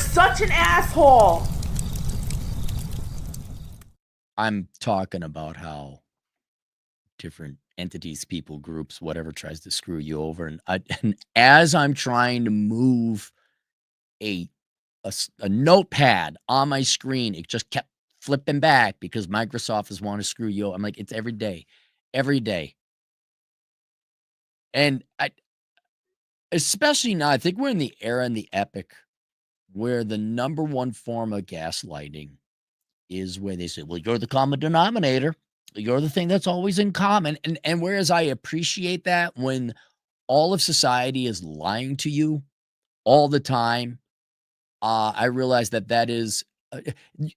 such an asshole. I'm talking about how different entities, people, groups, whatever tries to screw you over. And as I'm trying to move a, a notepad on my screen, it just kept flipping back because Microsoft is wanting to screw you. I'm like, it's every day, every day. And especially now, I think we're in the era and the epoch where the number one form of gaslighting is where they say, well, you're the common denominator. You're the thing that's always in common. And whereas I appreciate that when all of society is lying to you all the time, I realize that is,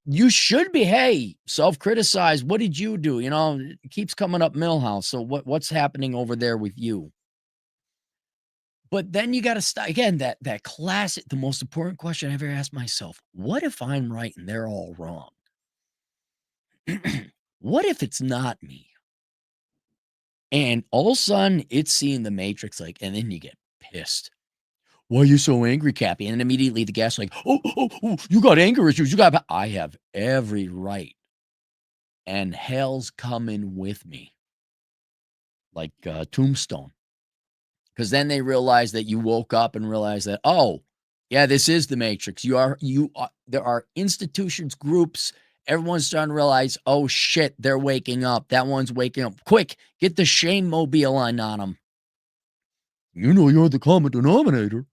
you should be, hey, self-criticize. What did you do? It keeps coming up Millhouse. So what's happening over there with you? But then you got to start again, that classic, the most important question I've ever asked myself, what if I'm right and they're all wrong? What if it's not me? And all of a sudden, it's seeing the Matrix, and then you get pissed. Why are you so angry, Cappy? And then immediately the guy's like, oh, you got anger issues. I have every right. And hell's coming with me. Like Tombstone. Because then they realize that you woke up and realize that, oh, yeah, this is the Matrix. There are institutions, groups. Everyone's starting to realize, oh, shit, they're waking up. That one's waking up. Quick, get the shame mobile on them. You're the common denominator.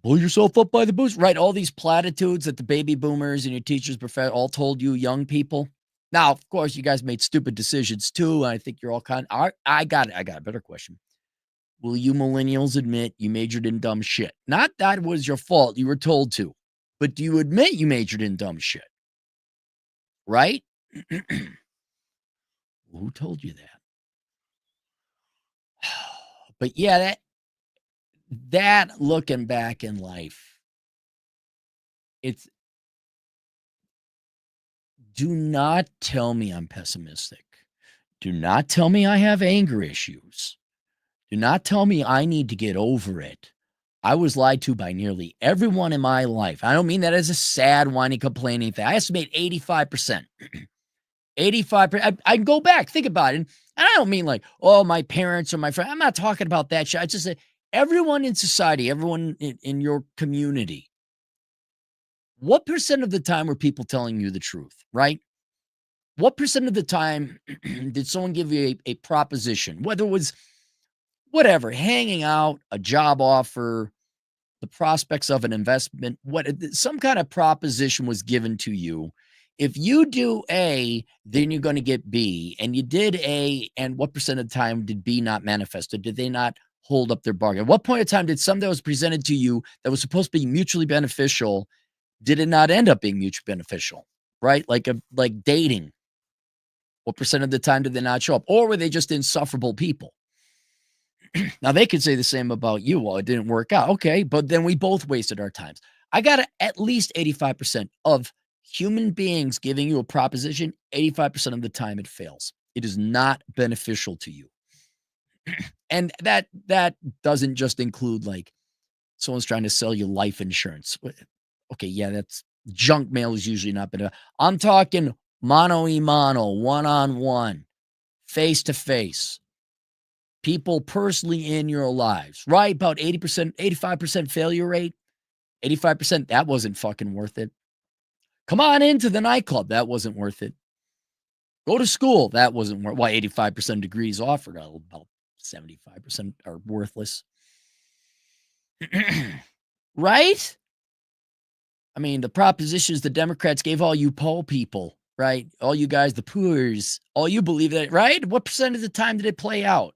Pull yourself up by the boots. Right, all these platitudes that the baby boomers and your teachers all told you young people. Now, of course, you guys made stupid decisions too. I think you're all I got a better question. Will you millennials admit you majored in dumb shit? Not that it was your fault. You were told to. But do you admit you majored in dumb shit? Right? Who told you that? But yeah, that looking back in life, do not tell me I'm pessimistic. Do not tell me I have anger issues. Do not tell me I need to get over it. I was lied to by nearly everyone in my life. I don't mean that as a sad, whiny, complaining thing. I estimate 85%. 85%. I go back, think about it. And I don't mean like, oh, my parents or my friends. I'm not talking about that shit. I just say everyone in society, everyone in your community. What percent of the time were people telling you the truth, right? What percent of the time did someone give you a proposition, whether it was whatever, hanging out, a job offer, the prospects of an investment, some kind of proposition was given to you. If you do A, then you're going to get B, and you did A, and what percent of the time did B not manifest? Or did they not hold up their bargain? At what point in time did something that was presented to you that was supposed to be mutually beneficial, did it not end up being mutually beneficial? Right? Like dating. What percent of the time did they not show up? Or were they just insufferable people? Now, they could say the same about you. Well, it didn't work out. Okay, but then we both wasted our times. I got at least 85% of human beings giving you a proposition. 85% of the time it fails. It is not beneficial to you. And that doesn't just include like someone's trying to sell you life insurance. Okay, yeah, that's junk mail is usually not better. I'm talking mano a mano, one-on-one, face-to-face. People personally in your lives, right? About 80%, 85% failure rate. 85%, that wasn't fucking worth it. Come on into the nightclub. That wasn't worth it. Go to school. That wasn't worth it. Why 85% degrees offered, about 75% are worthless. Right? I mean, the propositions the Democrats gave all you poor people, right? All you guys, the poors, all you believe that, right? What percent of the time did it play out?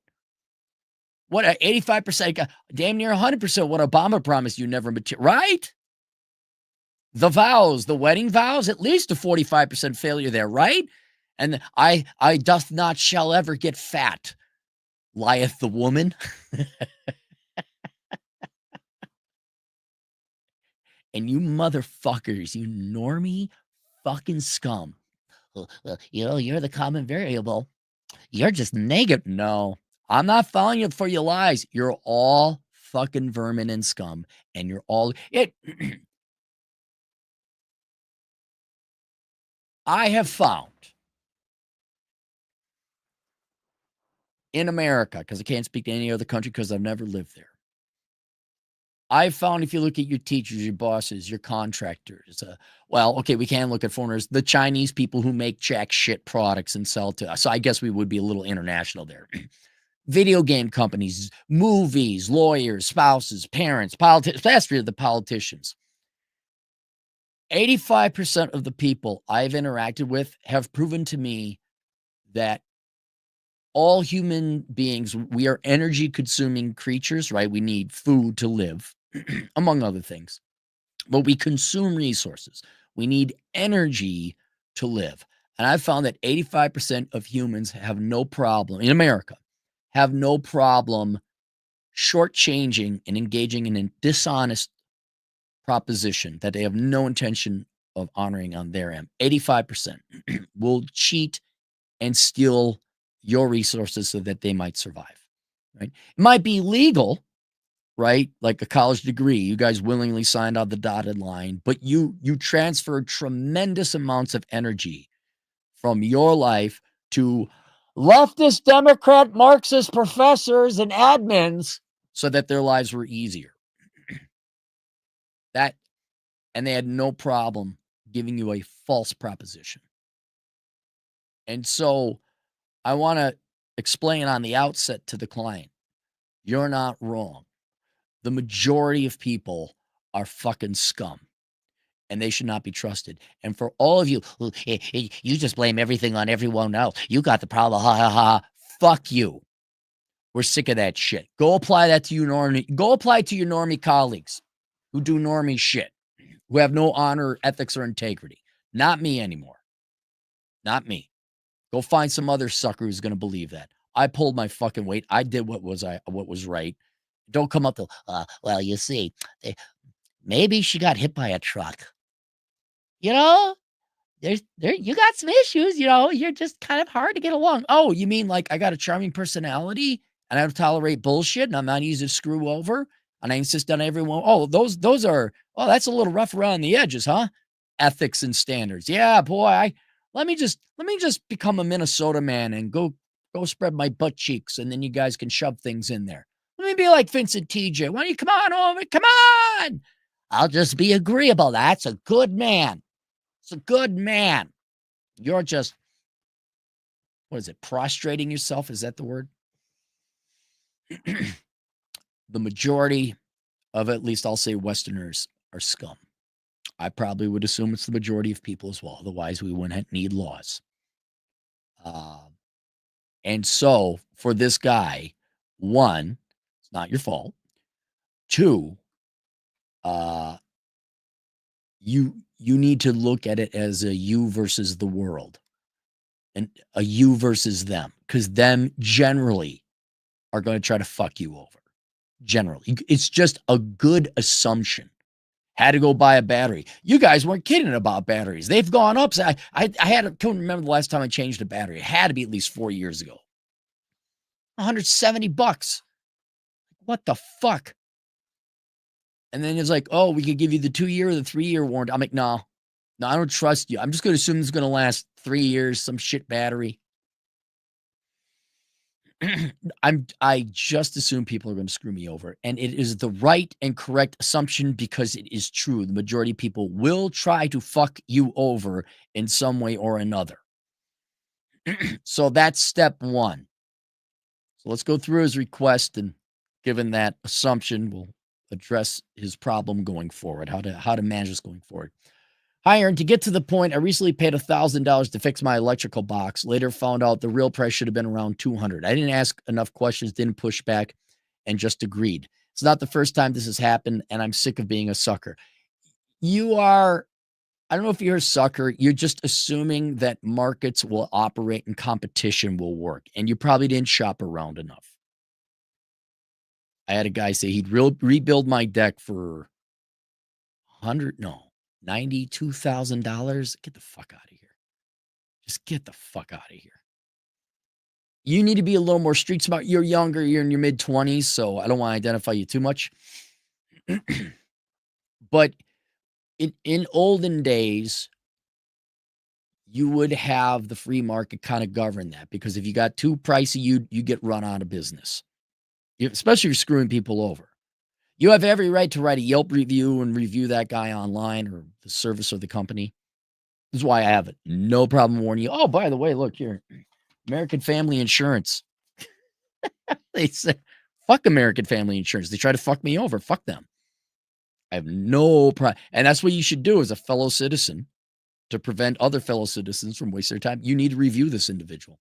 What 85%, damn near 100% what Obama promised you never material, right? The vows, the wedding vows, at least a 45% failure there, right? And I doth not shall ever get fat, lieth the woman. And you motherfuckers, you normie fucking scum. You're the common variable. You're just negative. No, I'm not following you for your lies. You're all fucking vermin and scum. And you're all it. I have found in America, because I can't speak to any other country because I've never lived there. I've found if you look at your teachers, your bosses, your contractors, well, okay, we can look at foreigners, the Chinese people who make jack shit products and sell to us. So I guess we would be a little international there. Video game companies, movies, lawyers, spouses, parents, politicians, especially the politicians. 85% of the people I've interacted with have proven to me that all human beings, we are energy consuming creatures, right? We need food to live, among other things, but we consume resources. We need energy to live. And I've found that 85% of humans have no problem in America, have no problem shortchanging and engaging in a dishonest proposition that they have no intention of honoring on their end. 85% will cheat and steal your resources so that they might survive, right? It might be legal, right? Like a college degree, you guys willingly signed on the dotted line, but you transferred tremendous amounts of energy from your life to leftist, Democrat, Marxist professors and admins so that their lives were easier. That, and they had no problem giving you a false proposition. And so I want to explain on the outset to the client, you're not wrong. The majority of people are fucking scum and they should not be trusted. And for all of you, you just blame everything on everyone else. You got the problem. Ha ha ha. Fuck you. We're sick of that shit. Go apply that to you normie. Go apply it to your normie colleagues who do normie shit, who have no honor, ethics, or integrity. Not me anymore. Not me. Go find some other sucker who's going to believe that. I pulled my fucking weight. I did what was right. Don't come up to, well, you see, maybe she got hit by a truck. You know, you got some issues, you're just kind of hard to get along. Oh, you mean like I got a charming personality and I don't tolerate bullshit and I'm not easy to screw over and I insist on everyone. Oh, those are, oh, that's a little rough around the edges, huh? Ethics and standards. Yeah, boy, let me just become a Minnesota man and go spread my butt cheeks and then you guys can shove things in there. Let me be like Vincent TJ. Why don't you come on over? Come on. I'll just be agreeable. That's a good man. It's a good man. You're just, what is it, prostrating yourself? Is that the word? The majority of, at least I'll say, Westerners are scum. I probably would assume it's the majority of people as well. Otherwise, we wouldn't need laws. And so for this guy, one, it's not your fault. Two, you need to look at it as a you versus the world and a you versus them, because them generally are going to try to fuck you over. Generally, it's just a good assumption. Had to go buy a battery. You guys weren't kidding about batteries. They've gone up. So I couldn't remember the last time I changed a battery. It had to be at least 4 years ago. $170. What the fuck? And then it's like, oh, we could give you the 2-year or the 3-year warranty. I'm like, no, I don't trust you. I'm just going to assume it's going to last 3 years, some shit battery. I just assume people are going to screw me over. And it is the right and correct assumption because it is true. The majority of people will try to fuck you over in some way or another. So that's step one. So let's go through his request, and given that assumption, we'll address his problem going forward, how to manage this going forward. Hi, Aaron. To get to the point, I recently paid $1,000 to fix my electrical box. Later found out the real price should have been around $200. I didn't ask enough questions, didn't push back, and just agreed. It's not the first time this has happened, and I'm sick of being a sucker. You are, I don't know if you're a sucker. You're just assuming that markets will operate and competition will work, and you probably didn't shop around enough. I had a guy say he'd rebuild my deck for $92,000. Get the fuck out of here. Just get the fuck out of here. You need to be a little more street smart. You're younger. You're in your mid-20s, so I don't want to identify you too much. But in olden days, you would have the free market kind of govern that, because if you got too pricey, you get run out of business, especially if you're screwing people over. You have every right to write a Yelp review and review that guy online or the service of the company. This is why I have it. No problem warning you. Oh, by the way, look here, American Family Insurance. They say, fuck American Family Insurance. They try to fuck me over. Fuck them. I have no problem. And that's what you should do as a fellow citizen to prevent other fellow citizens from wasting their time. You need to review this individual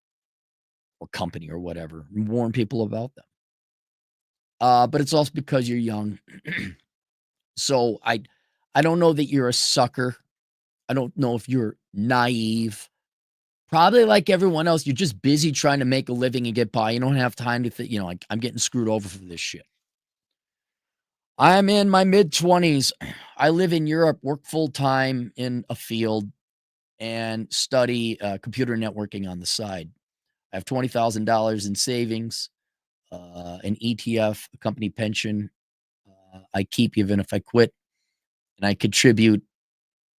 or company or whatever and warn people about them. But it's also because you're young. So I don't know that you're a sucker. I don't know if you're naive. Probably like everyone else, you're just busy trying to make a living and get by. You don't have time to think, like, I'm getting screwed over for this shit. I'm in my mid-20s. I live in Europe, work full-time in a field, and study computer networking on the side. I have $20,000 in savings, an ETF, a company pension. I keep even if I quit, and I contribute.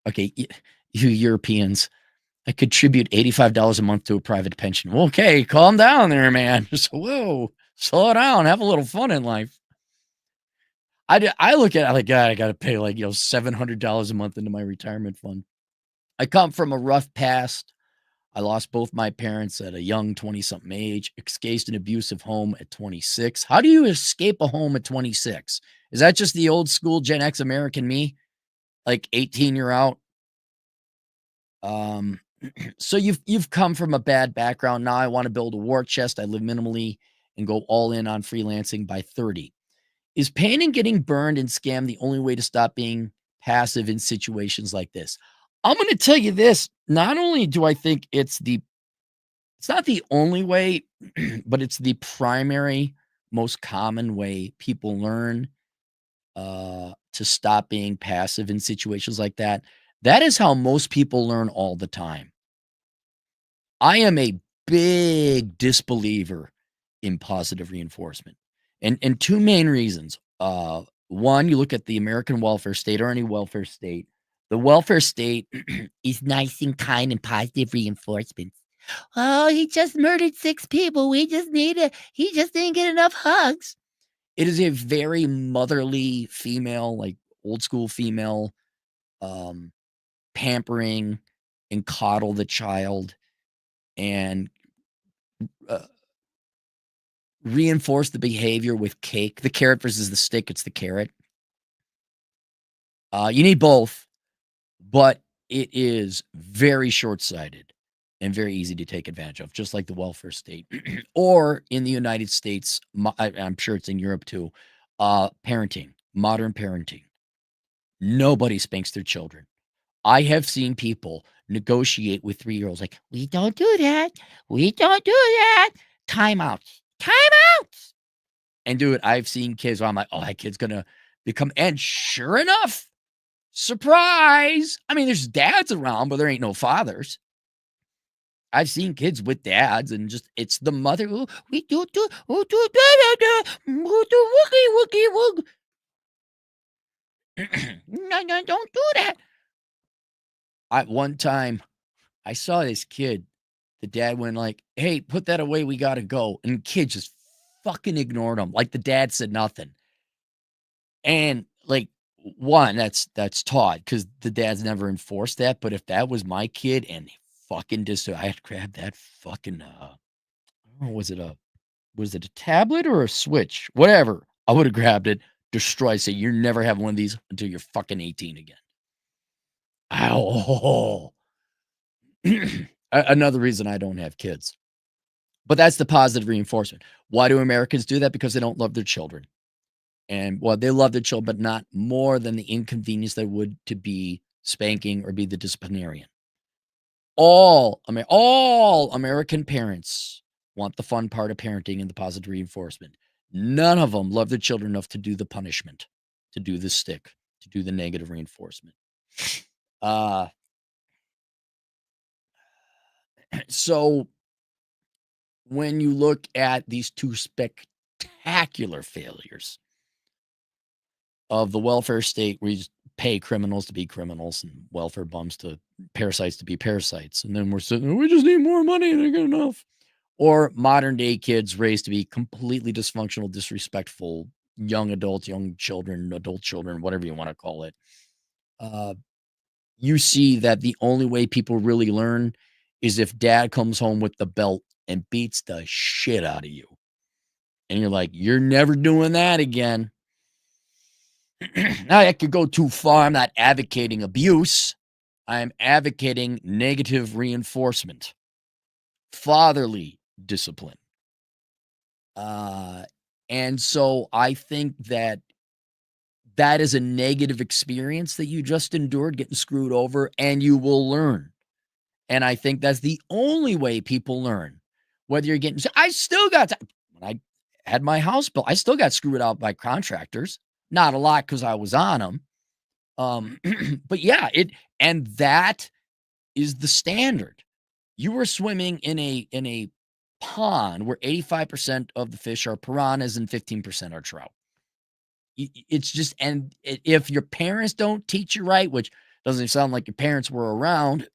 Okay, you Europeans, I contribute $85 a month to a private pension. Okay, calm down there, man. Just whoa, slow down, have a little fun in life. I look at it like, God, I got to pay like $700 a month into my retirement fund. I come from a rough past. I lost both my parents at a young 20-something age, escaped an abusive home at 26. How do you escape a home at 26? Is that just the old school Gen X American me? Like 18, you're out? So you've come from a bad background. Now I want to build a war chest. I live minimally and go all in on freelancing by 30. Is pain and getting burned and scammed the only way to stop being passive in situations like this? I'm going to tell you this. Not only do I think it's not the only way, but it's the primary, most common way people learn to stop being passive in situations like that. That is how most people learn all the time. I am a big disbeliever in positive reinforcement, and two main reasons. One, you look at the American welfare state or any welfare state. The welfare state is nice and kind and positive reinforcement. Oh, he just murdered 6 people. He just didn't get enough hugs. It is a very motherly female, like old school female, um, pampering and coddle the child and uh, reinforce the behavior with cake. The carrot versus the stick, it's the carrot. You need both, but it is very short-sighted and very easy to take advantage of, just like the welfare state. Or in the United States, I'm sure it's in Europe too, parenting, modern parenting. Nobody spanks their children. I have seen people negotiate with 3-year-olds like, "We don't do that. We don't do that. Timeouts. Timeouts." And dude, I've seen kids where I'm like, "Oh, that kid's gonna become," and sure enough, surprise! I mean, there's dads around, but there ain't no fathers. I've seen kids with dads and just it's the mother who we do who do da da da who do woogie woogie woog. No, no, don't do that. One time I saw this kid. The dad went like, "Hey, put that away. We gotta go." And the kid just fucking ignored him. Like the dad said nothing. And like one, that's taught because the dad's never enforced that. But if that was my kid and fucking just I had grabbed that fucking was it a tablet or a switch? Whatever. I would have grabbed it, destroyed, say, "You're never having one of these until you're fucking 18 again." Ow. Another reason I don't have kids. But that's the positive reinforcement. Why do Americans do that? Because they don't love their children. And well, they love their children, but not more than the inconvenience they would to be spanking or be the disciplinarian. All American parents want the fun part of parenting and the positive reinforcement. None of them love their children enough to do the punishment, to do the stick, to do the negative reinforcement. Uh, so when you look at these two spectacular failures of the welfare state, where you just pay criminals to be criminals and welfare bums to parasites to be parasites. And then we're sitting there, we just need more money and they're good enough. Or modern day kids raised to be completely dysfunctional, disrespectful, young adults, young children, adult children, whatever you want to call it. Uh, you see that the only way people really learn is if dad comes home with the belt and beats the shit out of you. And you're like, you're never doing that again. Now, I could go too far. I'm not advocating abuse. I'm advocating negative reinforcement, fatherly discipline. And so I think that that is a negative experience that you just endured, getting screwed over, and you will learn. And I think that's the only way people learn. Whether you're getting, I still got, when I had my house built, I still got screwed out by contractors. Not a lot because I was on them. But yeah, and that is the standard. You were swimming in a pond where 85% of the fish are piranhas and 15% are trout. It's just, and if your parents don't teach you right, which doesn't sound like your parents were around,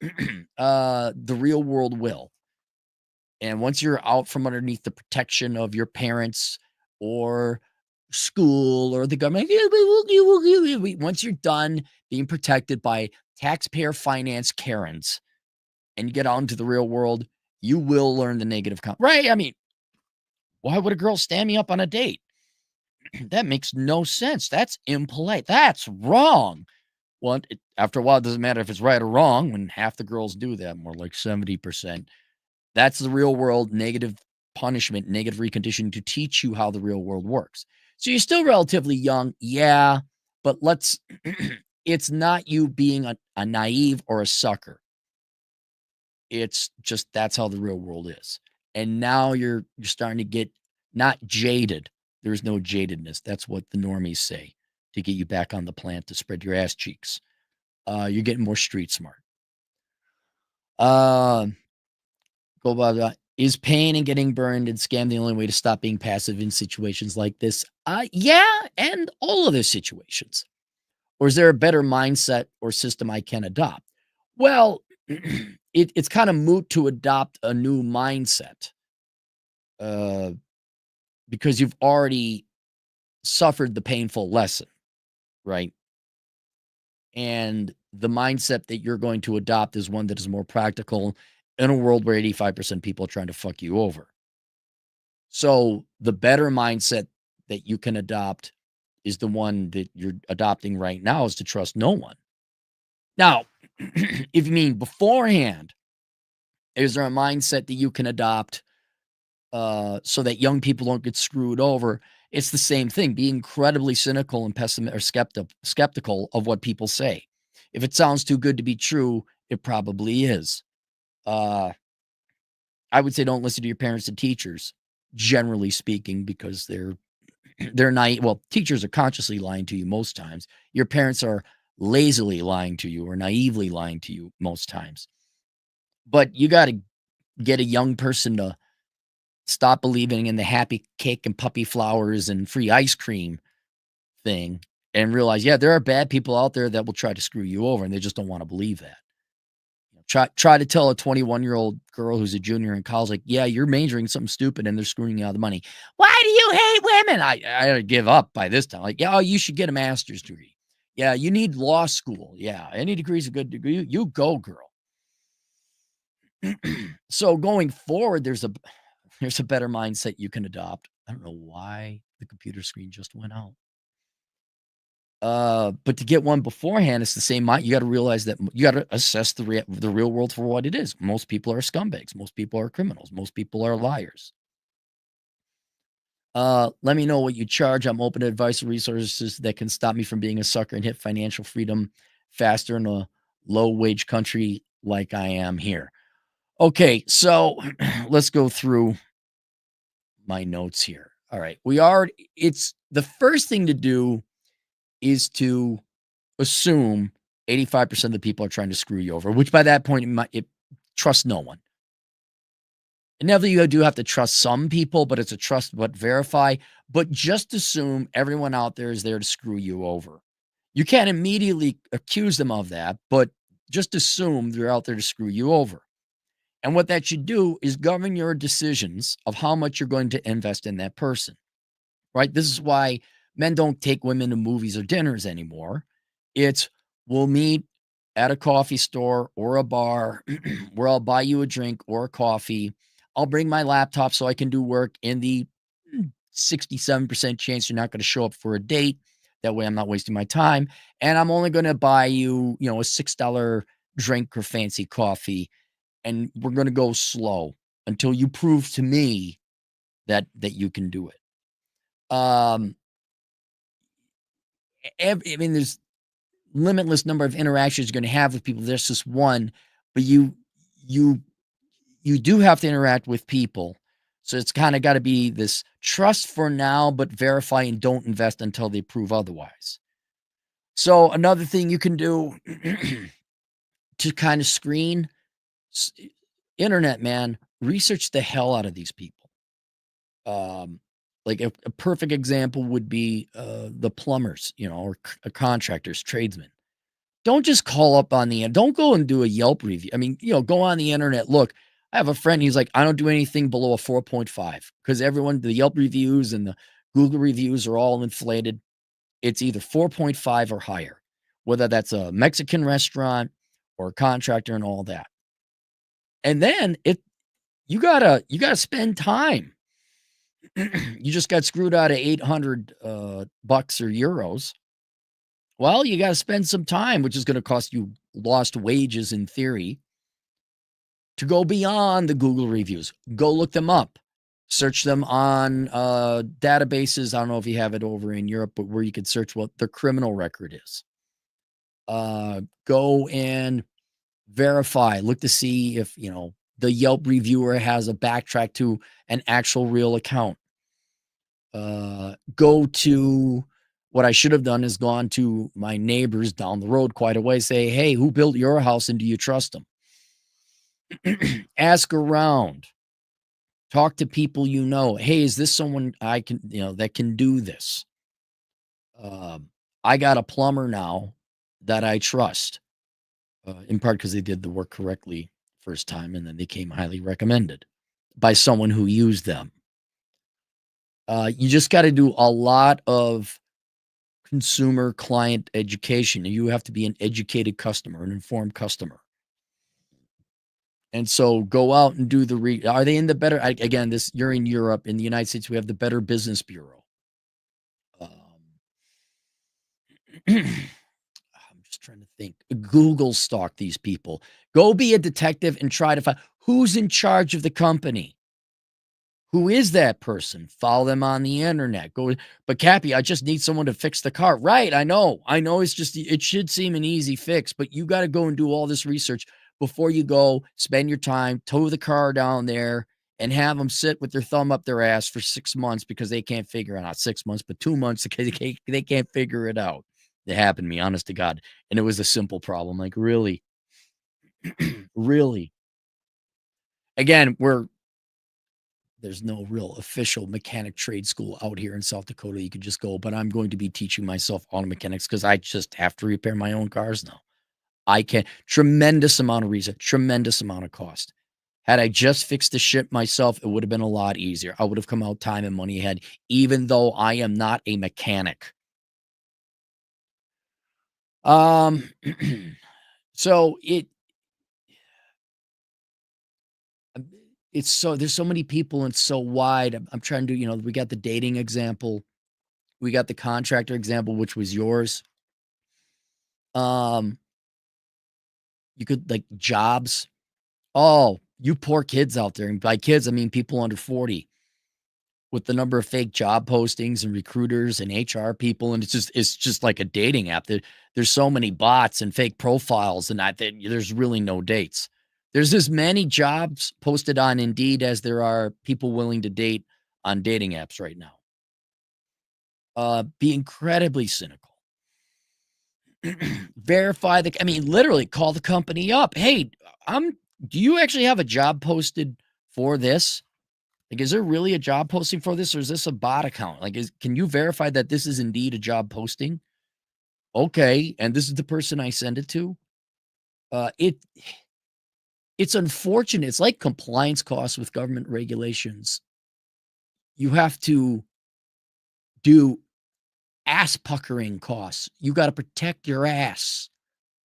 the real world will. And once you're out from underneath the protection of your parents or school or the government, once you're done being protected by taxpayer finance Karens and you get out into the real world, you will learn the negative. Right? I mean, why would a girl stand me up on a date? That makes no sense. That's impolite. That's wrong. Well, after a while, it doesn't matter if it's right or wrong when half the girls do that, more like 70%. That's the real world negative punishment, negative reconditioning to teach you how the real world works. So you're still relatively young, yeah, but it's not you being a naive or a sucker. It's just that's how the real world is. And now you're starting to get not jaded. There's no jadedness. That's what the normies say to get you back on the plant to spread your ass cheeks. You're getting more street smart. Go blah, blah. Is pain and getting burned and scammed the only way to stop being passive in situations like this? Yeah, and all of those situations. Or is there a better mindset or system I can adopt? Well, it's kind of moot to adopt a new mindset because you've already suffered the painful lesson, right? And the mindset that you're going to adopt is one that is more practical in a world where 85% people are trying to fuck you over. So the better mindset that you can adopt is the one that you're adopting right now, is to trust no one. Now, if you mean beforehand, is there a mindset that you can adopt so that young people don't get screwed over? It's the same thing. Be incredibly cynical and pessimistic or skeptical of what people say. If it sounds too good to be true, it probably is. I would say don't listen to your parents and teachers, generally speaking, because they're naive. Well, teachers are consciously lying to you most times. Your parents are lazily lying to you or naively lying to you most times. But you got to get a young person to stop believing in the happy cake and puppy flowers and free ice cream thing and realize, yeah, there are bad people out there that will try to screw you over and they just don't want to believe that. Try to tell a 21-year-old girl who's a junior in college, like, yeah, you're majoring in something stupid and they're screwing you out of the money. Why do you hate women? I give up by this time. Like, yeah, oh, you should get a master's degree. Yeah, you need law school. Yeah, any degree is a good degree. You go, girl. So going forward, there's a better mindset you can adopt. I don't know why the computer screen just went out. But to get one beforehand, it's the same mind. You got to realize that you got to assess the real world for what it is. Most people are scumbags. Most people are criminals. Most people are liars. Let me know what you charge. I'm open to advice and resources that can stop me from being a sucker and hit financial freedom faster in a low wage country like I am here. Okay, so let's go through my notes here. All right, it's the first thing to do is to assume 85% of the people are trying to screw you over, which by that point, trust no one. Inevitably, you do have to trust some people, but it's a trust but verify. But just assume everyone out there is there to screw you over. You can't immediately accuse them of that, but just assume they're out there to screw you over. And what that should do is govern your decisions of how much you're going to invest in that person, right? This is why men don't take women to movies or dinners anymore. It's we'll meet at a coffee store or a bar where I'll buy you a drink or a coffee. I'll bring my laptop so I can do work in the 67% chance you're not going to show up for a date. That way I'm not wasting my time. And I'm only going to buy you, a $6 drink or fancy coffee. And we're going to go slow until you prove to me that you can do it. Um, I mean, there's limitless number of interactions you're going to have with people. There's just one, but you you do have to interact with people. So it's kind of got to be this trust for now, but verify and don't invest until they prove otherwise. So another thing you can do to kind of screen s- internet, man, research the hell out of these people. Um, like a perfect example would be the plumbers, or contractors, tradesmen. Don't just call up on the end. Don't go and do a Yelp review. I mean, go on the internet. Look, I have a friend. He's like, I don't do anything below a 4.5 because everyone, the Yelp reviews and the Google reviews are all inflated. It's either 4.5 or higher, whether that's a Mexican restaurant or a contractor and all that. And then you gotta spend time. You just got screwed out of 800 bucks or euros. Well, you got to spend some time, which is going to cost you lost wages in theory, to go beyond the Google reviews. Go look them up. Search them on databases. I don't know if you have it over in Europe, but where you can search what their criminal record is. Go and verify. Look to see if, the Yelp reviewer has a backtrack to an actual real account. Go to what I should have done is gone to my neighbors down the road quite a way, say, hey, who built your house and do you trust them? Ask around, talk to people you know. Hey, is this someone I can, that can do this? Um, I got a plumber now that I trust, in part because they did the work correctly first time and then they came highly recommended by someone who used them. You just got to do a lot of consumer client education. You have to be an educated customer, an informed customer. And so go out and do are they in the better, again, you're in Europe. In the United States, we have the Better Business Bureau. Um, I'm just trying to think. Google stalk these people. Go be a detective and try to find who's in charge of the company. Who is that person? Follow them on the internet. Go, but Cappy, I just need someone to fix the car. Right. I know. It should seem an easy fix, but you got to go and do all this research before you go spend your time, tow the car down there and have them sit with their thumb up their ass for 6 months because they can't figure it out. 6 months, but 2 months because they can't figure it out. It happened to me, honest to God. And it was a simple problem. Like, really, really. Again, there's no real official mechanic trade school out here in South Dakota. You could just go, but I'm going to be teaching myself auto mechanics because I just have to repair my own cars now. I can tremendous amount of reason, tremendous amount of cost. Had I just fixed the shit myself, it would have been a lot easier. I would have come out time and money ahead, even though I am not a mechanic. Um, so um, there's so many people and so wide. I'm trying to, we got the dating example. We got the contractor example, which was yours. Um, you could like jobs. Oh, you poor kids out there. And by kids, I mean people under 40 with the number of fake job postings and recruiters and HR people. And it's just like a dating app. There's so many bots and fake profiles and there's really no dates. There's as many jobs posted on Indeed as there are people willing to date on dating apps right now. Be incredibly cynical. Verify I mean, literally call the company up. Hey, do you actually have a job posted for this? Like, is there really a job posting for this or is this a bot account? Like, can you verify that this is indeed a job posting? Okay, and this is the person I send it to. It's unfortunate. It's like compliance costs with government regulations. You have to do ass puckering costs. You got to protect your ass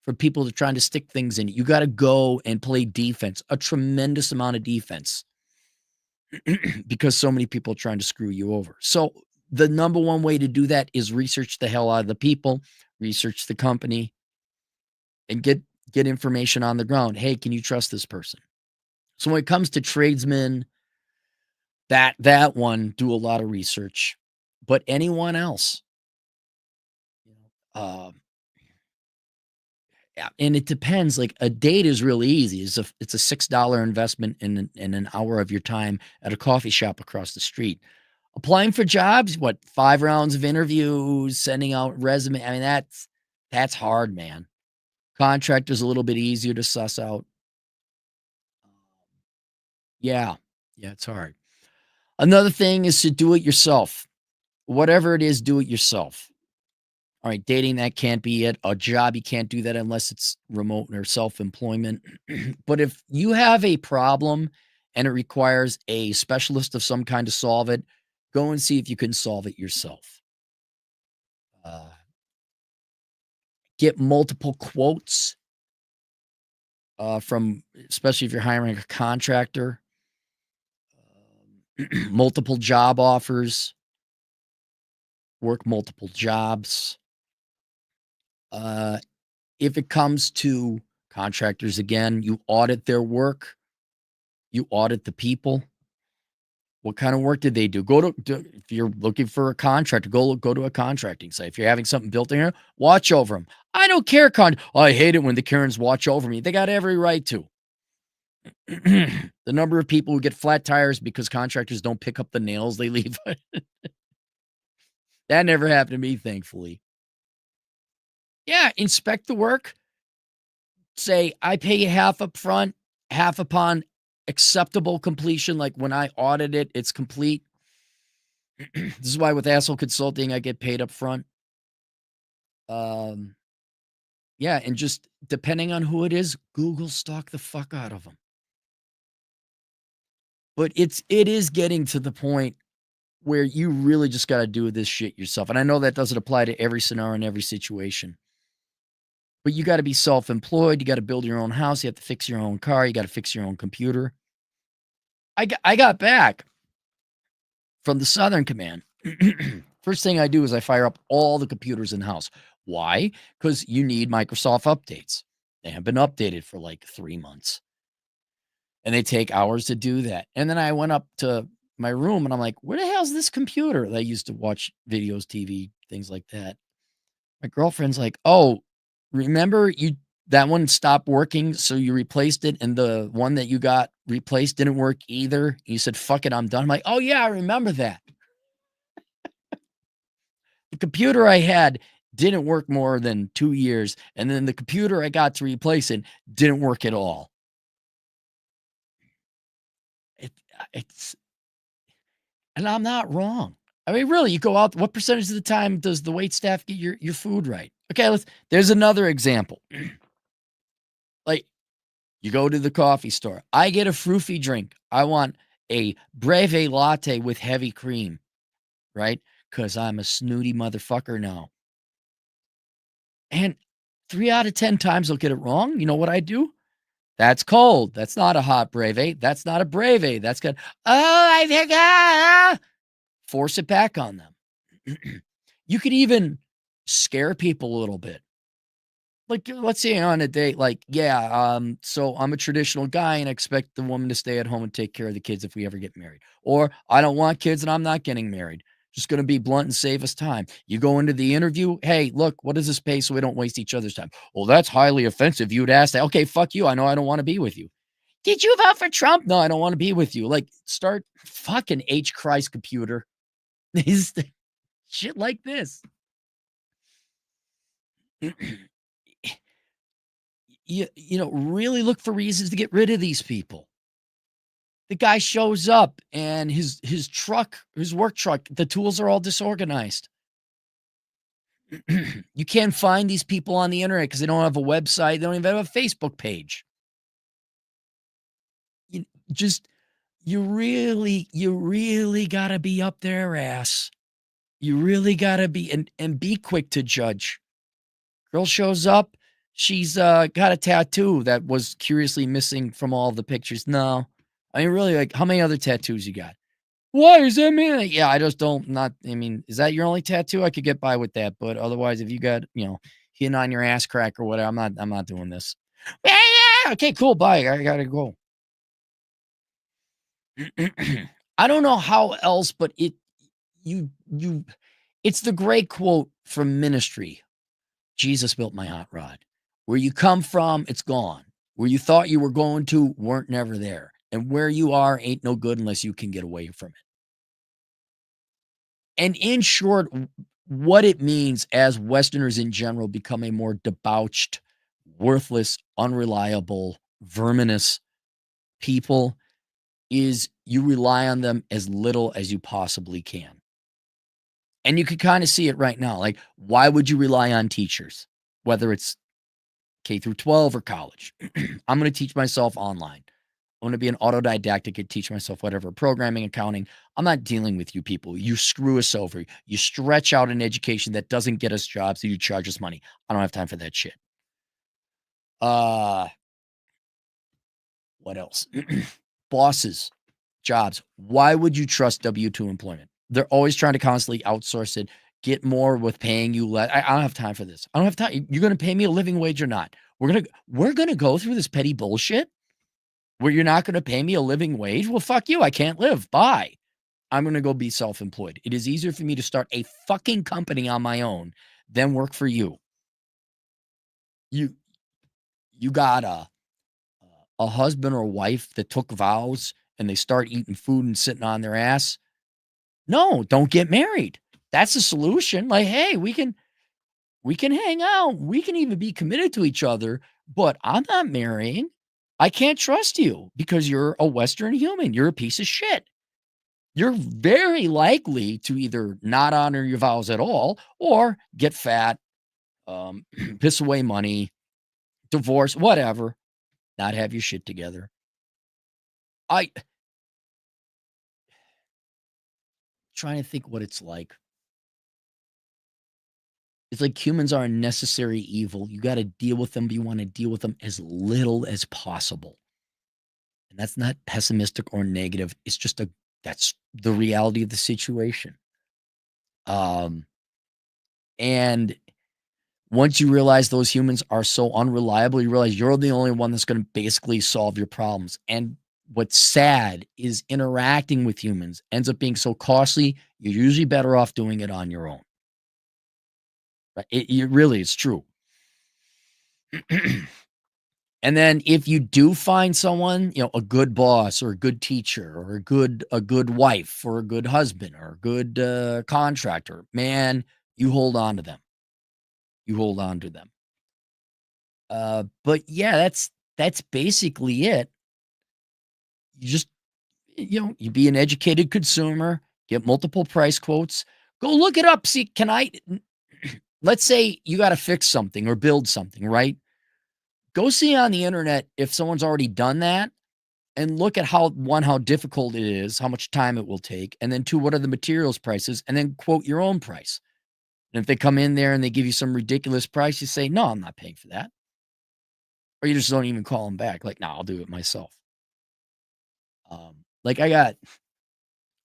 from people that are trying to stick things in it. You got to go and play defense, a tremendous amount of defense, because so many people are trying to screw you over. So the number one way to do that is research the hell out of the people, research the company, and get information on the ground. Hey, can you trust this person? So when it comes to tradesmen, that one, do a lot of research. But anyone else, uh, yeah, and it depends. Like a date is really easy. It's a $6 investment in an hour of your time at a coffee shop across the street. Applying for jobs, what, 5 rounds of interviews, sending out resume. I mean, that's hard, man. Contractor's a little bit easier to suss out. Yeah. Yeah, it's hard. Another thing is to do it yourself. Whatever it is, do it yourself. All right, dating, that can't be it. A job, you can't do that unless it's remote or self-employment. But if you have a problem and it requires a specialist of some kind to solve it, go and see if you can solve it yourself. Uh, get multiple quotes from, especially if you're hiring a contractor, multiple job offers, work multiple jobs. Uh, if it comes to contractors, again, you audit their work, you audit the people. What kind of work did they do? If you're looking for a contractor, go to a contracting site. If you're having something built in here, watch over them. I don't care. I hate it when the Karens watch over me. They got every right to. The number of people who get flat tires because contractors don't pick up the nails they leave. That never happened to me, thankfully. Yeah, inspect the work. Say, I pay you half up front, half upon acceptable completion. Like when I audit it, it's complete. This is why with Asshole Consulting, I get paid up front. Um, yeah, and just depending on who it is, Google stalk the fuck out of them. But it is getting to the point where you really just got to do this shit yourself. And I know that doesn't apply to every scenario and every situation. But you got to be self-employed. You got to build your own house. You have to fix your own car. You got to fix your own computer. I got back from the Southern Command. First thing I do is I fire up all the computers in the house. Why? Because you need Microsoft updates. They have been updated for like 3 months. And they take hours to do that. And then I went up to my room and I'm like, where the hell's this computer that I used to watch videos, TV, things like that? My girlfriend's like, oh, remember that one stopped working, so you replaced it, and the one that you got replaced didn't work either. You said, fuck it, I'm done. I'm like, oh yeah, I remember that. The computer I had didn't work more than 2 years, and then the computer I got to replace it didn't work at all. It's and I'm not wrong. I mean, really, you go out, what percentage of the time does the wait staff get your food right? Okay, there's another example. Like, you go to the coffee store. I get a froofy drink. I want a breve latte with heavy cream, right? Because I'm a snooty motherfucker now. And 3 out of 10 times I'll get it wrong. You know what I do? That's cold. That's not a hot breve. That's not a breve. That's good. Oh, I forgot. Force it back on them. You could even scare people a little bit. Like, let's say on a date, like, yeah, so I'm a traditional guy and I expect the woman to stay at home and take care of the kids if we ever get married. Or I don't want kids and I'm not getting married. Just going to be blunt and save us time. You go into the interview. Hey, look, what does this pay so we don't waste each other's time? Well, that's highly offensive. You'd ask that. Okay, fuck you. I know I don't want to be with you. Did you vote for Trump? No, I don't want to be with you. Like, start fucking H Christ computer. Shit like this. Really look for reasons to get rid of these people. The guy shows up and his truck, his work truck, the tools are all disorganized. You can't find these people on the internet because they don't have a website. They don't even have a Facebook page. You just you really gotta be up their ass. You really gotta be and be quick to judge. Girl shows up, she's, got a tattoo that was curiously missing from all the pictures. No. I mean, really, like, how many other tattoos you got? "Why is that mean?" Yeah, I just don't not I mean, is that your only tattoo? I could get by with that, but otherwise, if you got, hitting on your ass crack or whatever, I'm not doing this. "Yeah, yeah, okay, cool, bye, I gotta go." I don't know how else, but you it's the great quote from Ministry. Jesus built my hot rod. Where you come from, it's gone. Where you thought you were going to, weren't never there. And where you are ain't no good unless you can get away from it. And in short, what it means as Westerners in general become a more debauched, worthless, unreliable, verminous people is you rely on them as little as you possibly can. And you can kind of see it right now. Like, why would you rely on teachers, whether it's K through 12 or college? I'm going to teach myself online. I'm going to be an autodidactic and teach myself whatever programming, accounting. I'm not dealing with you people. You screw us over. You stretch out an education that doesn't get us jobs, so you charge us money. I don't have time for that shit. Uh, what else? Bosses, jobs. Why would you trust W-2 employment? They're always trying to constantly outsource it, get more with paying you less. I don't have time for this. I don't have time. You're going to pay me a living wage or not? We're gonna go through this petty bullshit where you're not going to pay me a living wage. Well, fuck you. I can't live. Bye. I'm going to go be self-employed. It is easier for me to start a fucking company on my own than work for you. You you got a husband or wife that took vows and they start eating food and sitting on their ass. No, don't get married. That's a solution. Like, hey, we can hang out. We can even be committed to each other, but I'm not marrying. I can't trust you because you're a Western human. You're a piece of shit. You're very likely to either not honor your vows at all or get fat, piss away money, divorce, whatever, not have your shit together. I trying to think what it's like. It's like humans are a necessary evil. You got to deal with them, but you want to deal with them as little as possible. And that's not pessimistic or negative. It's just that's the reality of the situation. Um, and once you realize those humans are so unreliable, you realize you're the only one that's going to basically solve your problems. And what's sad is interacting with humans ends up being so costly, you're usually better off doing it on your own. Right? It really is true. And then if you do find someone, a good boss or a good teacher or a good wife or a good husband or a good contractor, man, you hold on to them. You hold on to them. But yeah, that's basically it. You just you be an educated consumer, get multiple price quotes, go look it up. See, let's say you got to fix something or build something, right? Go see on the internet if someone's already done that and look at how difficult it is, how much time it will take, and then two, what are the materials prices, and then quote your own price. And if they come in there and they give you some ridiculous price, you say, no, I'm not paying for that. Or you just don't even call them back. Like, no, I'll do it myself. Like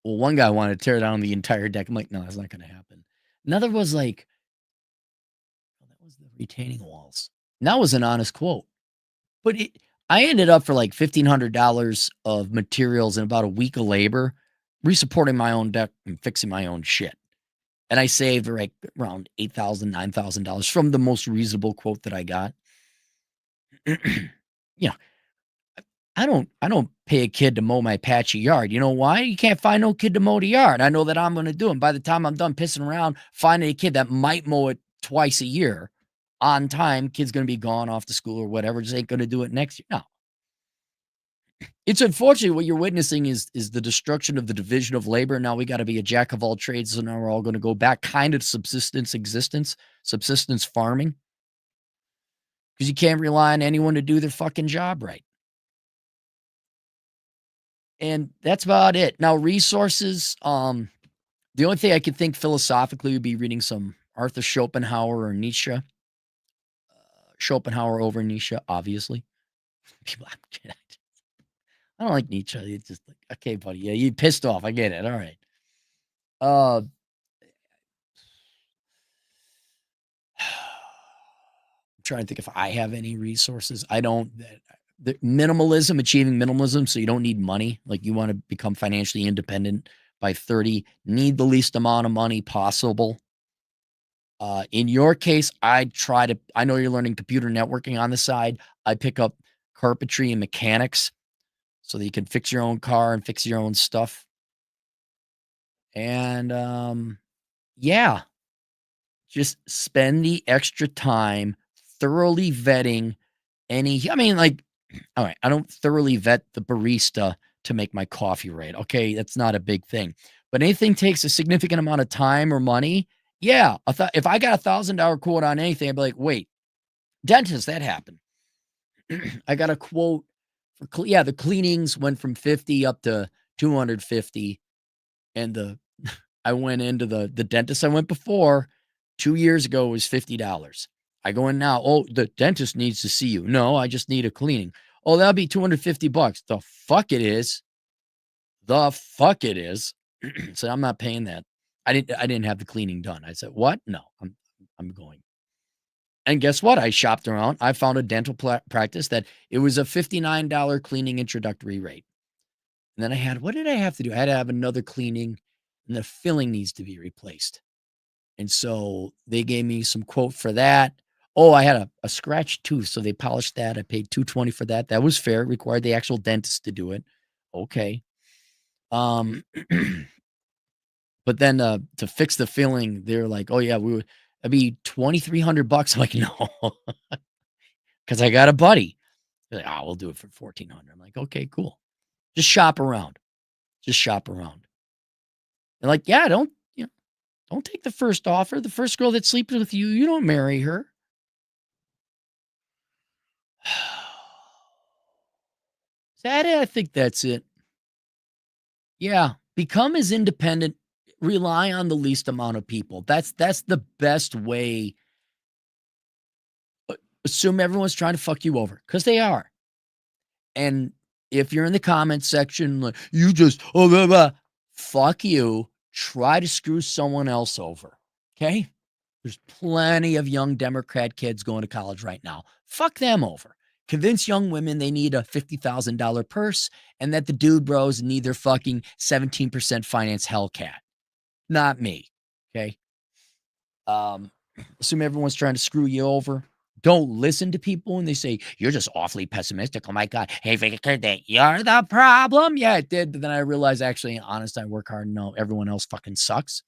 one guy wanted to tear down the entire deck. I'm like, no, that's not going to happen. Another was like, oh, that was the retaining walls. And that was an honest quote. But I ended up for like $1,500 of materials and about a week of labor, resupporting my own deck and fixing my own shit. And I saved like around $8,000, $9,000 from the most reasonable quote that I got. Yeah, I don't pay a kid to mow my patchy yard. You know why? You can't find no kid to mow the yard. I know that I'm going to do it. By the time I'm done pissing around, finding a kid that might mow it twice a year on time, kid's going to be gone off to school or whatever. Just ain't going to do it next year. No. It's unfortunate what you're witnessing is the destruction of the division of labor. Now we gotta be a jack of all trades, so now we're all gonna go back kind of subsistence existence, subsistence farming, because you can't rely on anyone to do their fucking job right. And that's about it. Now resources, the only thing I could think philosophically would be reading some Arthur Schopenhauer or Nietzsche. Schopenhauer over Nietzsche, obviously. People, I'm kidding. I don't like Nietzsche. It's just like, okay, buddy. Yeah, you pissed off. I get it. All right. Uh, I'm trying to think if I have any resources. I don't. The minimalism, achieving minimalism, so you don't need money. Like you want to become financially independent by 30, need the least amount of money possible. In your case, I know you're learning computer networking on the side. I pick up carpentry and mechanics so that you can fix your own car and fix your own stuff. And yeah, just spend the extra time thoroughly vetting I mean, like, all right, I don't thoroughly vet the barista to make my coffee right. Okay, that's not a big thing. But anything takes a significant amount of time or money. Yeah, I thought if I got $1,000 quote on anything, I'd be like, wait, dentist, that happened. I got a quote for yeah, the cleanings went from 50 up to 250, and I went into the dentist I went before 2 years ago was $50. I go in now, "Oh, the dentist needs to see you." "No, I just need a cleaning." "Oh, that'll be 250 bucks." "The fuck it is. The fuck it is." So I'm not paying that. I didn't have the cleaning done. I said, "What? No, I'm going." And guess what? I shopped around. I found a dental practice that it was a $59 cleaning introductory rate. And then what did I have to do? I had to have another cleaning, and the filling needs to be replaced. And so they gave me some quote for that. Oh, I had a scratched tooth, so they polished that. I paid 220 for that. That was fair. It required the actual dentist to do it. Okay. Um, but then to fix the filling, they're like, "Oh yeah, that'd be 2,300 bucks." I'm like, "No," because I got a buddy. They're like, "Oh, we'll do it for 1,400." I'm like, "Okay, cool. Just shop around. Just shop around." And like, yeah, don't take the first offer. The first girl that sleeps with you, you don't marry her. Is that it? I think that's it. Yeah. Become as independent. Rely on the least amount of people. That's the best way. Assume everyone's trying to fuck you over because they are. And if you're in the comment section, like you just blah, blah, fuck you. Try to screw someone else over. Okay. There's plenty of young Democrat kids going to college right now. Fuck them over. Convince young women they need a $50,000 purse and that the dude bros need their fucking 17% finance Hellcat. Not me. Okay. Um, assume everyone's trying to screw you over. Don't listen to people when they say, "You're just awfully pessimistic. Oh my God. Hey, Victor, that you're the problem." Yeah, it did. But then I realized actually, honest, I work hard. No, everyone else fucking sucks.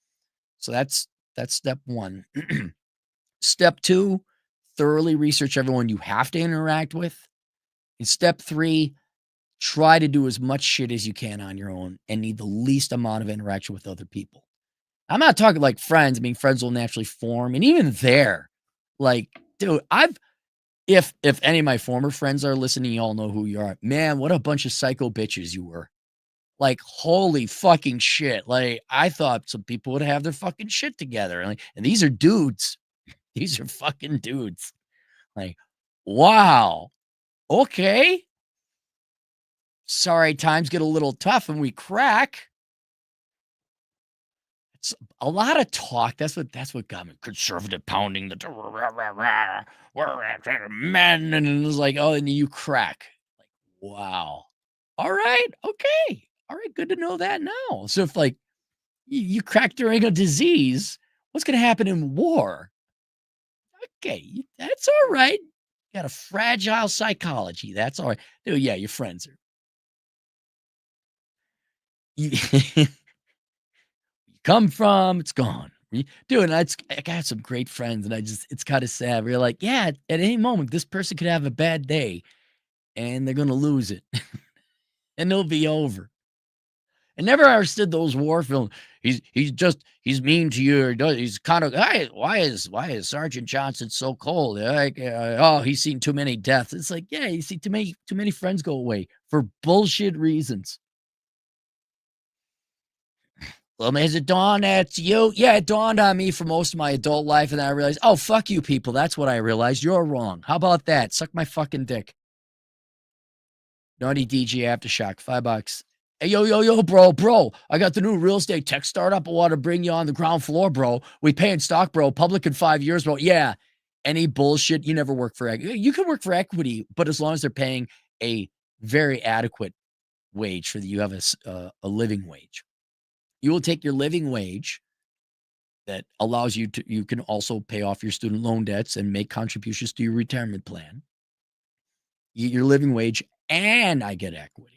So that's step one. Step two, thoroughly research everyone you have to interact with. And step three, try to do as much shit as you can on your own and need the least amount of interaction with other people. I'm not talking like friends. I mean, friends will naturally form. And even there, like, dude, if any of my former friends are listening, you all know who you are. Man, what a bunch of psycho bitches you were. Like, holy fucking shit. Like, I thought some people would have their fucking shit together. And these are dudes. These are fucking dudes. Like, wow. Okay. Sorry, times get a little tough and we crack. It's a lot of talk. That's what got me. Conservative pounding the men, and it's like, oh, and you crack. Like, wow. All right. Okay. All right. Good to know that now. So if like you crack during a disease, what's gonna happen in war? Okay, that's all right. Got a fragile psychology. That's all right. Dude, yeah, your friends are you come from, it's gone. Dude, I got some great friends, and it's kind of sad. We're like, yeah, at any moment, this person could have a bad day, and they're gonna lose it. and it'll be over. I never understood those war films. He's mean to you. He's kind of hey, why is Sergeant Johnson so cold? Like, oh, he's seen too many deaths. It's like yeah, you see too many friends go away for bullshit reasons. Well, has it dawned at you? Yeah, it dawned on me for most of my adult life, and then I realized, oh fuck you people. That's what I realized. You're wrong. How about that? Suck my fucking dick. Naughty DJ Aftershock, $5. Hey, yo, bro. I got the new real estate tech startup. I want to bring you on the ground floor, bro. We pay in stock, bro. Public in 5 years, bro. Yeah. Any bullshit. You never work for equity. You can work for equity, but as long as they're paying a very adequate wage for you have a living wage. You will take your living wage that allows you can also pay off your student loan debts and make contributions to your retirement plan. Your living wage, and I get equity.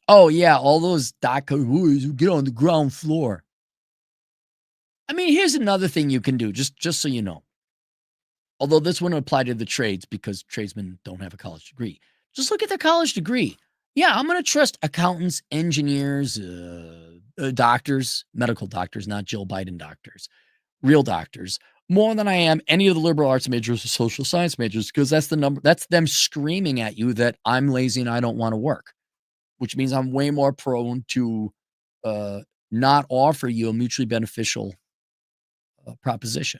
Oh, yeah, all those boys who get on the ground floor. I mean, here's another thing you can do, just so you know. Although this wouldn't apply to the trades because tradesmen don't have a college degree. Just look at their college degree. Yeah, I'm going to trust accountants, engineers, doctors, medical doctors, not Jill Biden doctors, real doctors, more than I am any of the liberal arts majors or social science majors because that's the number. That's them screaming at you that I'm lazy and I don't want to work, which means I'm way more prone to uh, not offer you a mutually beneficial proposition.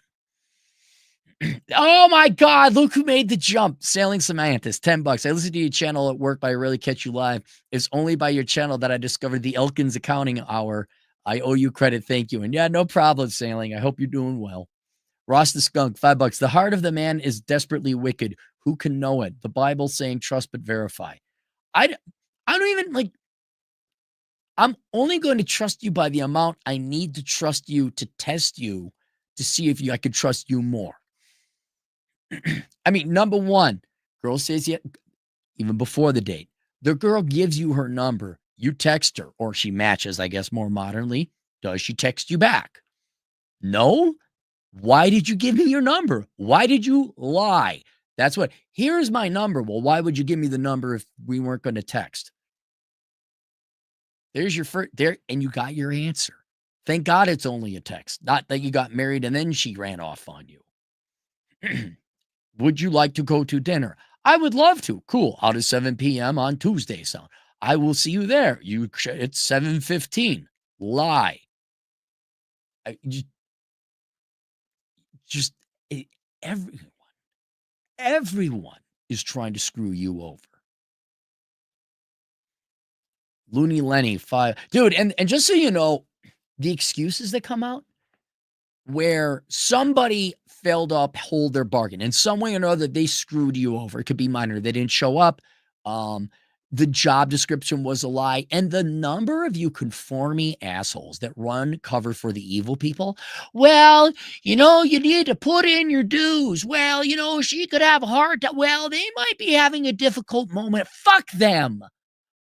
Oh my God, look who made the jump. Sailing Semantis, $10. I listen to your channel at work, but I rarely catch you live. It's only by your channel that I discovered the Elkins Accounting Hour. I owe you credit. Thank you. And yeah, no problem, Sailing. I hope you're doing well. Ross the Skunk, $5. The heart of the man is desperately wicked. Who can know it? The Bible saying trust but verify. I don't even like. I'm only going to trust you by the amount I need to trust you to test you to see if I could trust you more. I mean, number one, girl says yeah, even before the date. The girl gives you her number. You text her, or she matches, I guess, more modernly. Does she text you back? No. Why did you give me your number? Why did you lie? That's what. Here's my number. Well, why would you give me the number if we weren't going to text? There's your first there, and you got your answer. Thank God it's only a text, not that you got married and then she ran off on you. Would you like to go to dinner? I would love to. Cool. How does 7 p.m. on Tuesday sound? I will see you there. It's 7:15. Lie. I, just everyone is trying to screw you over. Looney Lenny, 5. Dude, and just so you know, the excuses that come out where somebody failed to uphold their bargain in some way or another, they screwed you over. It could be minor. They didn't show up. Um, the job description was a lie. And the number of you conforming assholes that run cover for the evil people. Well, you need to put in your dues. Well, she could have a hard time. Well, they might be having a difficult moment. Fuck them.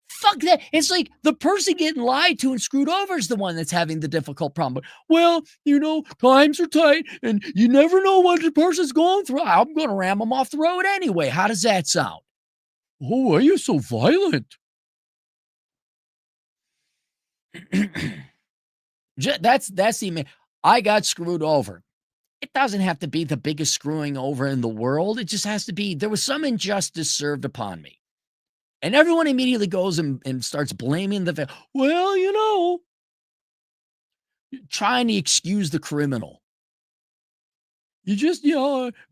Fuck that. It's like the person getting lied to and screwed over is the one that's having the difficult problem. But, well, times are tight and you never know what the person's going through. I'm going to ram them off the road anyway. How does that sound? Oh, why are you so violent? That's the I got screwed over. It doesn't have to be the biggest screwing over in the world. It just has to be there was some injustice served upon me. And everyone immediately goes and starts blaming trying to excuse the criminal. You just,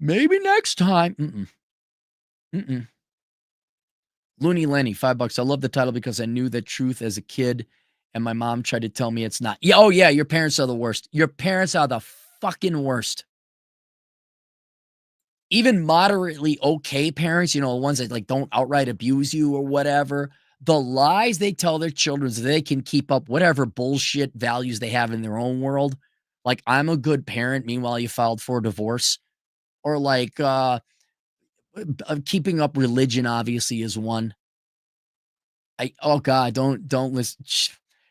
maybe next time. Looney Lenny, $5. I love the title because I knew the truth as a kid, and my mom tried to tell me it's not. Yeah, oh yeah, your parents are the worst. Your parents are the fucking worst. Even moderately okay parents, ones that like don't outright abuse you or whatever, the lies they tell their children so they can keep up whatever bullshit values they have in their own world. Like, I'm a good parent, meanwhile you filed for a divorce. Or like keeping up religion obviously is one. Oh God, don't listen,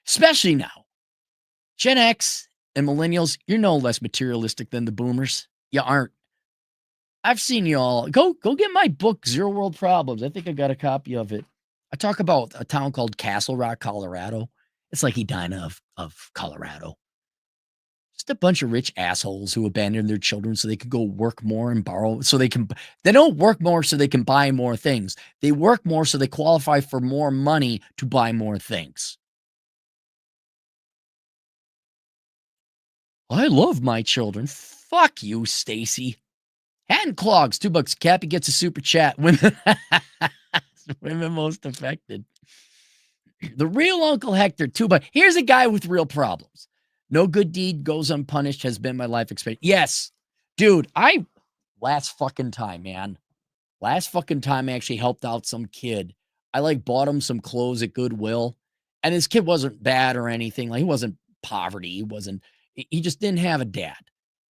especially now. Gen X and millennials, you're no less materialistic than the boomers. You aren't. I've seen y'all. Go get my book, Zero World Problems. I think I got a copy of it. I talk about a town called Castle Rock, Colorado. It's like Edina of Colorado. Just a bunch of rich assholes who abandon their children so they can go work more and borrow so they don't work more so they can buy more things. They work more so they qualify for more money to buy more things. I love my children. Fuck you, Stacy. Hat and clogs, $2. Cappy gets a super chat. Women, women most affected. The real Uncle Hector, $2. Here's a guy with real problems. No good deed goes unpunished has been my life experience. Yes, dude, last fucking time, man. Last fucking time I actually helped out some kid. I like bought him some clothes at Goodwill. And this kid wasn't bad or anything. Like he wasn't poverty. He just didn't have a dad.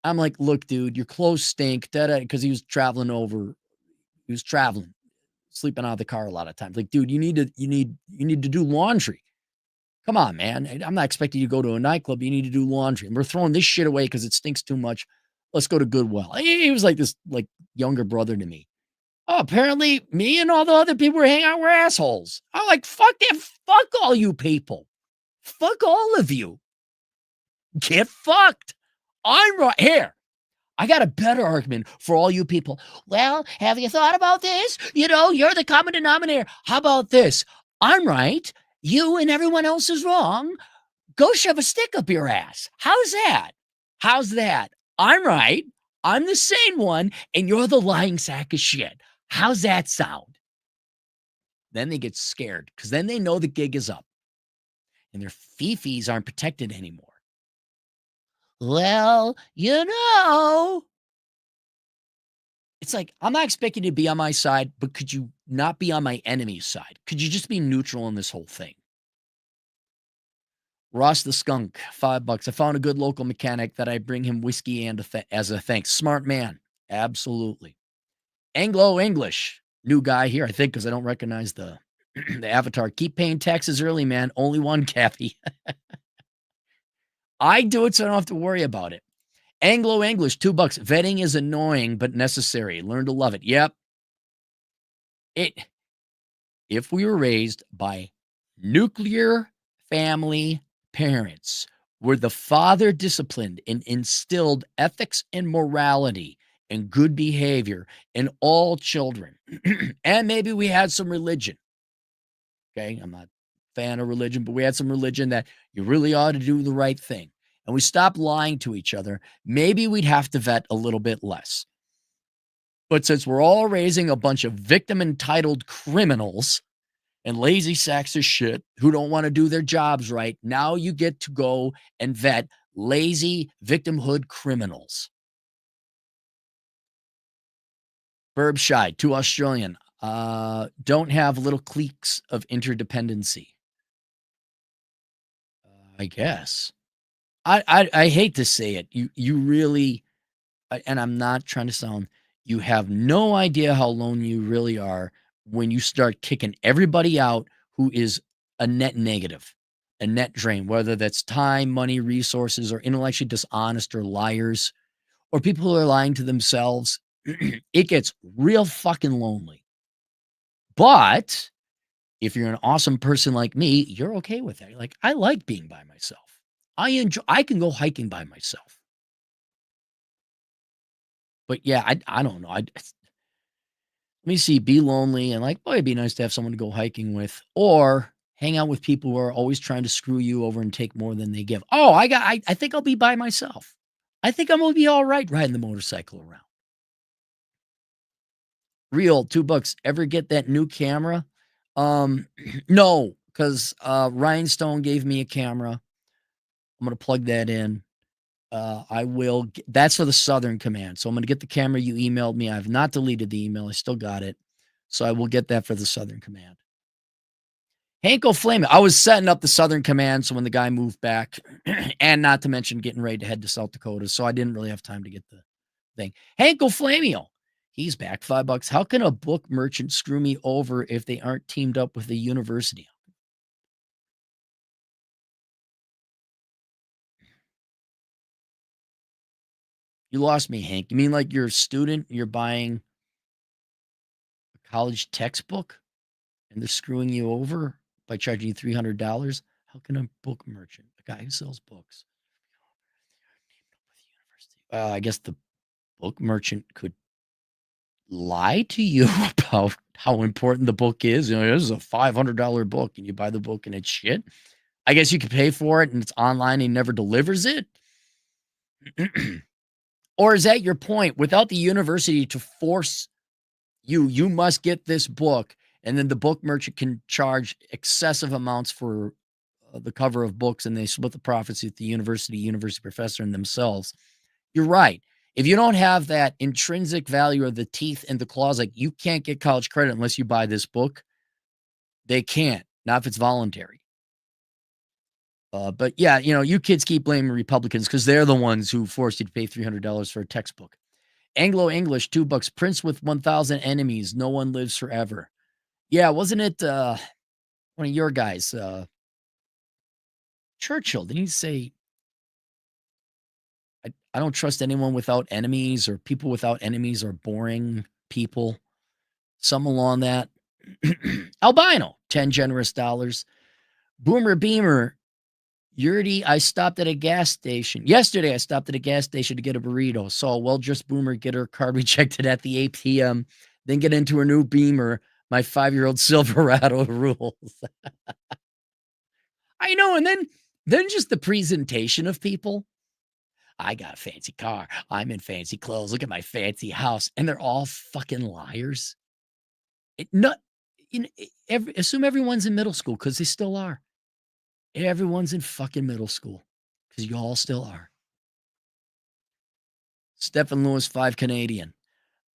I'm like, look, dude, your clothes stink. Because he was traveling over. He was traveling, sleeping out of the car a lot of times. Like, dude, you need to do laundry. Come on, man. I'm not expecting you to go to a nightclub. You need to do laundry. And we're throwing this shit away because it stinks too much. Let's go to Goodwill. He was like this like younger brother to me. Oh, apparently me and all the other people were hanging out were assholes. I'm like, fuck that. Fuck all you people. Fuck all of you. Get fucked. I'm right here. I got a better argument for all you people. Well, have you thought about this? You're the common denominator. How about this? I'm right. You and everyone else is wrong. Go shove a stick up your ass. How's that? How's that? I'm right. I'm the sane one, and you're the lying sack of shit. How's that sound? Then they get scared because then they know the gig is up and their fifis aren't protected anymore. Well, it's like, I'm not expecting you to be on my side, but could you not be on my enemy's side? Could you just be neutral in this whole thing? Ross the Skunk, $5. I found a good local mechanic that I bring him whiskey and as a thanks. Smart man. Absolutely. Anglo English. New guy here, I think, because I don't recognize the the avatar. Keep paying taxes early, man. Only one, Cappy. I do it so I don't have to worry about it. Anglo English, $2. Vetting is annoying but necessary. Learn to love it. Yep. If we were raised by nuclear family parents, where the father disciplined and instilled ethics and morality and good behavior in all children, and maybe we had some religion. Okay, I'm not a fan of religion, but we had some religion that you really ought to do the right thing. And we stopped lying to each other, maybe we'd have to vet a little bit less. But since we're all raising a bunch of victim entitled criminals and lazy sacks of shit who don't want to do their jobs right, now you get to go and vet lazy victimhood criminals. Burb shy, too Australian. Don't have little cliques of interdependency. I guess. I hate to say it. You really, and I'm not trying to sound, you have no idea how lonely you really are when you start kicking everybody out who is a net negative, a net drain, whether that's time, money, resources, or intellectually dishonest or liars, or people who are lying to themselves. It gets real fucking lonely. But if you're an awesome person like me, you're okay with that. You're like, I like being by myself. I can go hiking by myself. But yeah, I don't know. Let me see, be lonely and like, boy, it'd be nice to have someone to go hiking with, or hang out with people who are always trying to screw you over and take more than they give. Oh, I think I'll be by myself. I think I'm gonna be all right riding the motorcycle around. Real $2. Ever get that new camera? No, because Ryan Stone gave me a camera. I'm gonna plug that in. I will. That's for the Southern Command. So I'm going to get the camera you emailed me. I have not deleted the email. I still got it. So I will get that for the Southern Command. Hanko Flame. I was setting up the Southern Command. So when the guy moved back, and not to mention getting ready to head to South Dakota. So I didn't really have time to get the thing. Hanko Flamio. He's back, $5. How can a book merchant screw me over if they aren't teamed up with a university? You lost me, Hank. You mean like you're a student, you're buying a college textbook? and they're screwing you over by charging you $300, how can a book merchant, a guy who sells books, I guess the book merchant could lie to you about how important the book is. This is a $500 book, and you buy the book and it's shit. I guess you could pay for it and it's online and he never delivers it. Or is that your point? Without the university to force you must get this book, and then the book merchant can charge excessive amounts for the cover of books, and they split the profits with the university professor and themselves. You're right. If you don't have that intrinsic value of the teeth and the claws, like you can't get college credit unless you buy this book. They can't, not if it's voluntary. But yeah, you kids keep blaming Republicans because they're the ones who forced you to pay $300 for a textbook. Anglo English, $2. Prince with 1,000 enemies. No one lives forever. Yeah, wasn't it one of your guys, Churchill? Didn't he say, I don't trust anyone without enemies, or people without enemies are boring people? Some along that. Albino, 10 generous dollars. Boomer Beamer, Yurdy, I stopped at a gas station. Yesterday, I stopped at a gas station to get a burrito. Saw a well-dressed boomer get her car rejected at the ATM, then get into her new Beamer. My 5-year-old Silverado rules. I know, and then just the presentation of people. I got a fancy car. I'm in fancy clothes. Look at my fancy house. And they're all fucking liars. Assume everyone's in middle school, because they still are. Everyone's in fucking middle school, because you all still are. Stephen Lewis, 5 Canadian.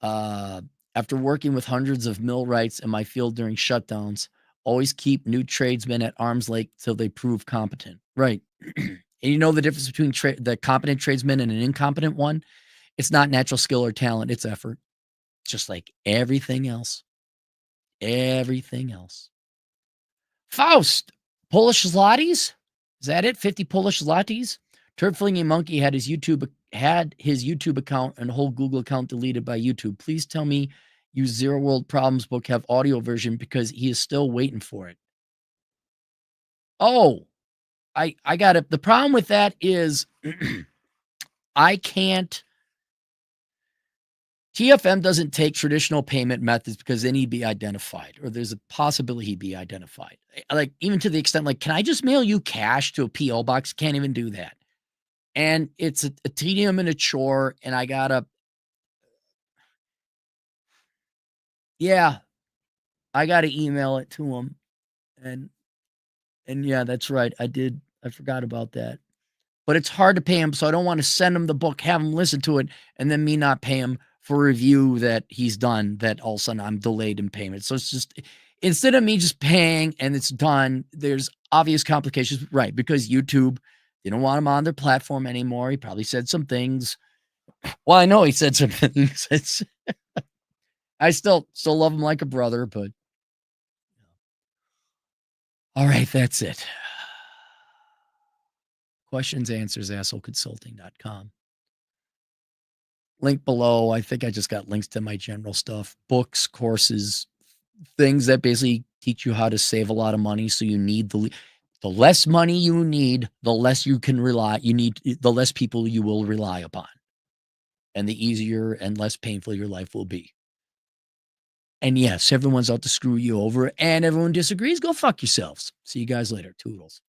After working with hundreds of millwrights in my field during shutdowns, always keep new tradesmen at arm's length till they prove competent. Right. And you know the difference between the competent tradesman and an incompetent one? It's not natural skill or talent, it's effort. Just like everything else. Everything else. Faust, Polish zlotys? Is that it? 50 Polish zlotys? Turd Flinging Monkey had his YouTube account and whole Google account deleted by YouTube. Please tell me you Zero World Problems book have audio version, because he is still waiting for it. Oh, I got it. The problem with that is I can't. TFM doesn't take traditional payment methods, because then he'd be identified, or there's a possibility he'd be identified. Like, even to the extent, like, can I just mail you cash to a P.O. box? Can't even do that. And it's a tedium and a chore, and I gotta, yeah, I gotta email it to him. And yeah, that's right. I forgot about that. But it's hard to pay him, so I don't want to send him the book, have him listen to it, and then me not pay him for a review that he's done, that all of a sudden I'm delayed in payment. So it's just, instead of me just paying and it's done, there's obvious complications, right? Because YouTube, they don't want him on their platform anymore. He probably said some things. Well, I know he said some things. I still love him like a brother, but all right, that's it. Questions, answers, assholeconsulting.com. Link below. I think I just got links to my general stuff, books, courses, things that basically teach you how to save a lot of money. So you need the less money you need, the less you can rely. You need the less people you will rely upon, and the easier and less painful your life will be. And yes, everyone's out to screw you over, and everyone disagrees. Go fuck yourselves. See you guys later. Toodles.